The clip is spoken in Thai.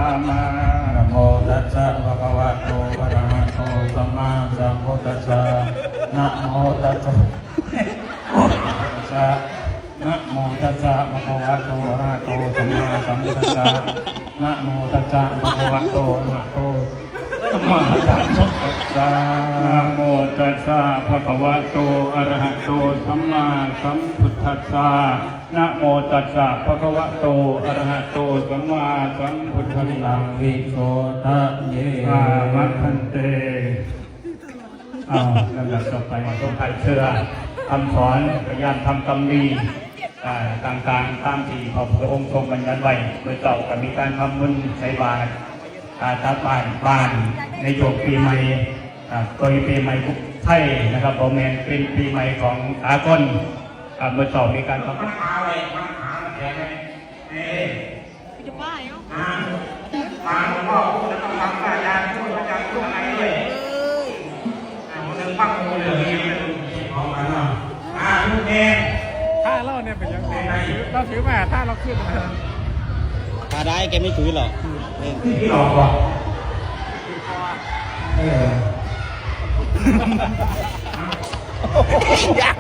ามานะโมตัสสะภะคะวะโตอะระหะโตสัมมาสัมพุทธัสสะนะโมตัสสะนะโมตัสสะภะคะวะโตอะระหะโตสัมมาสัมพุทธัสสะนะโมตัสสะภะคะวะโตอะระหะโตสัมมาสัมพุทธัสสะนะโมตัสสะภะคะวะโตอะระหะโตสัมมาสัมพุทธัสสะนะโมตัสสะภะคะวะโตอะระหะโตสัมมาสัมพุทธัสสะวิโสทะเยอะคันเตลำดับต่อไปต้องการเชื่อคำสอนพยายามทำกรรมดีต่างๆตามที่พระองค์ทรงบัญญัติไว้โดยเจ้าก็มีการทำบุญใส่บาตรทัดบ้านในโยกปีใหม่โดยปีใหม่กุ๊กไทยนะครับผมเป็นปีใหม่ของสากลเมื่อเจ้ามีการทำบุญจะบ้าเหรอมาหลวงพ่อพูดแล้วต้องทำอาจารย์พูดอาจารย์พูดอะไรเลยคนหนึ่งฟังคนหนึ่งของมันลูกเองถ้าเราเนี่ยเป็นยังไงเราถือมาถ้าเราขึ้นมาถ้าได้แกไม่ถือหรอกที่หลอกว่ะอยาก